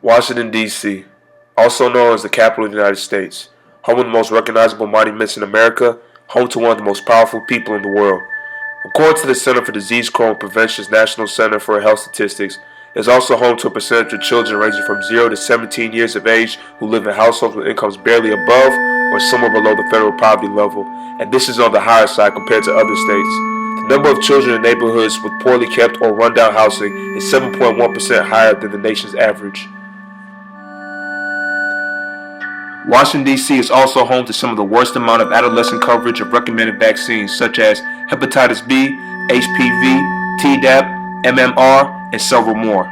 Washington, D.C., also known as the capital of the United States, home of the most recognizable monuments in America, home to one of the most powerful people in the world. According to the Center for Disease Control and Prevention's National Center for Health Statistics, it is also home to a percentage of children ranging from 0 to 17 years of age who live in households with incomes barely above or somewhere below the federal poverty level, and this is on the higher side compared to other states. The number of children in neighborhoods with poorly kept or rundown housing is 7.1% higher than the nation's average. Washington, D.C. is also home to some of the worst amount of adolescent coverage of recommended vaccines such as hepatitis B, HPV, Tdap, MMR, and several more.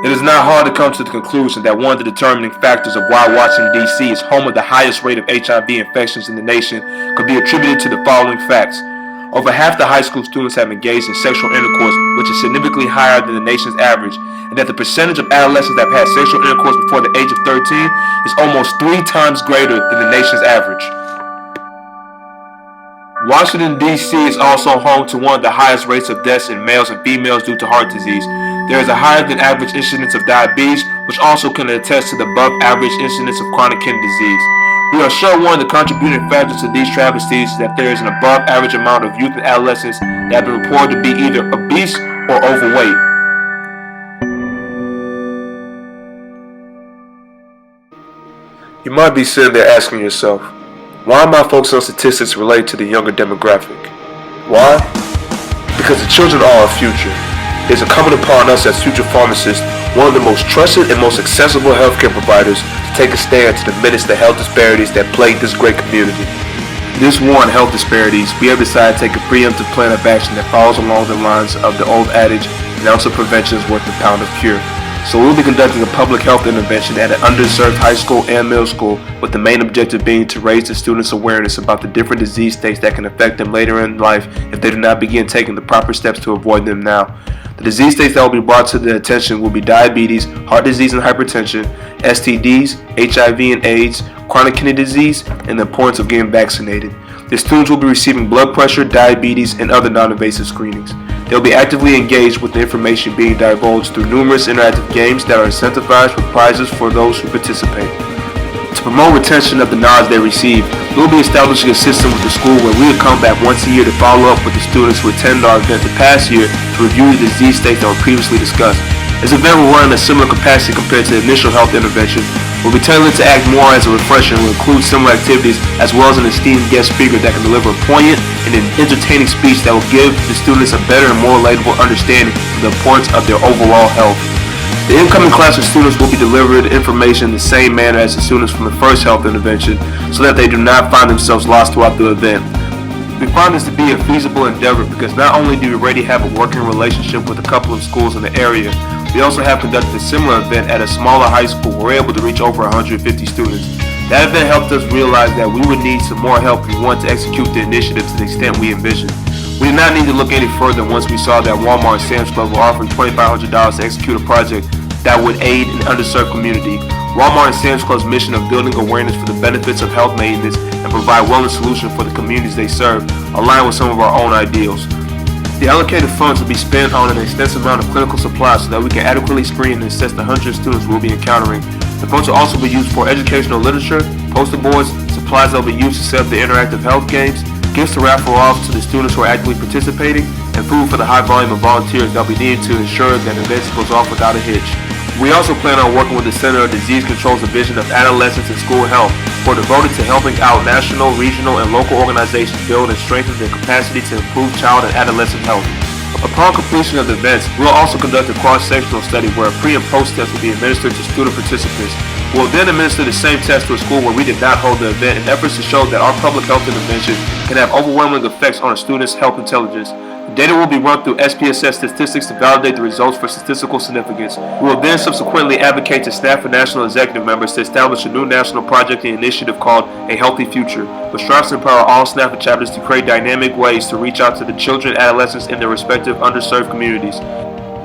It is not hard to come to the conclusion that one of the determining factors of why Washington, D.C. is home of the highest rate of HIV infections in the nation could be attributed to the following facts. Over half the high school students have engaged in sexual intercourse, which is significantly higher than the nation's average, and that the percentage of adolescents that have had sexual intercourse before the age of 13 is almost 3 times greater than the nation's average. Washington, D.C. is also home to one of the highest rates of deaths in males and females due to heart disease. There is a higher than average incidence of diabetes, which also can attest to the above average incidence of chronic kidney disease. We are sure one of the contributing factors to these travesties is that there is an above average amount of youth and adolescents that have been reported to be either obese or overweight. You might be sitting there asking yourself, why am I focusing on statistics related to the younger demographic? Why? Because the children are our future. It is incumbent upon us as future pharmacists, one of the most trusted and most accessible healthcare providers, to take a stand to diminish the health disparities that plague this great community. This war on health disparities, we have decided to take a preemptive plan of action that follows along the lines of the old adage, an ounce of prevention is worth a pound of cure. So we'll be conducting a public health intervention at an underserved high school and middle school, with the main objective being to raise the students' awareness about the different disease states that can affect them later in life if they do not begin taking the proper steps to avoid them now. The disease states that will be brought to their attention will be diabetes, heart disease and hypertension, STDs, HIV and AIDS, chronic kidney disease, and the importance of getting vaccinated. The students will be receiving blood pressure, diabetes, and other non-invasive screenings. They will be actively engaged with the information being divulged through numerous interactive games that are incentivized with prizes for those who participate. To promote retention of the knowledge they receive, we will be establishing a system with the school where we will come back once a year to follow up with the students who attended our event the past year to review the disease states that were previously discussed. This event will run in a similar capacity compared to the initial health intervention. We'll be tailored to act more as a refresher and will include similar activities as well as an esteemed guest speaker that can deliver a poignant and an entertaining speech that will give the students a better and more relatable understanding of the importance of their overall health. The incoming class of students will be delivered information in the same manner as the students from the first health intervention so that they do not find themselves lost throughout the event. We find this to be a feasible endeavor because not only do we already have a working relationship with a couple of schools in the area, we also have conducted a similar event at a smaller high school where we're able to reach over 150 students. That event helped us realize that we would need some more help if we want to execute the initiative to the extent we envisioned. We did not need to look any further once we saw that Walmart and Sam's Club were offering $2,500 to execute a project that would aid an underserved community. Walmart and Sam's Club's mission of building awareness for the benefits of health maintenance and provide wellness solutions for the communities they serve align with some of our own ideals. The allocated funds will be spent on an extensive amount of clinical supplies so that we can adequately screen and assess the hundreds of students we'll be encountering. The funds will also be used for educational literature, poster boards, supplies that will be used to set up the interactive health games, gifts to raffle off to the students who are actively participating, and food for the high volume of volunteers that will be needed to ensure that events goes off without a hitch. We also plan on working with the Center of Disease Control's Division of Adolescents and School Health, who are devoted to helping out national, regional, and local organizations build and strengthen their capacity to improve child and adolescent health. Upon completion of the events, we will also conduct a cross-sectional study where a pre- and post-test will be administered to student participants. We will then administer the same test to a school where we did not hold the event in efforts to show that our public health intervention can have overwhelming effects on a student's health intelligence. Data will be run through SPSS statistics to validate the results for statistical significance. We will then subsequently advocate to staff and national executive members to establish a new national project and initiative called A Healthy Future, which strives to empower all staff and chapters to create dynamic ways to reach out to the children and adolescents in their respective underserved communities.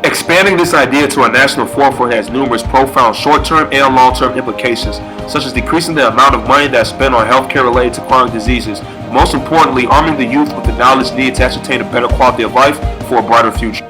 Expanding this idea to a national forefront has numerous profound short-term and long-term implications, such as decreasing the amount of money that is spent on healthcare related to chronic diseases, but most importantly, arming the youth with the knowledge needed to ascertain a better quality of life for a brighter future.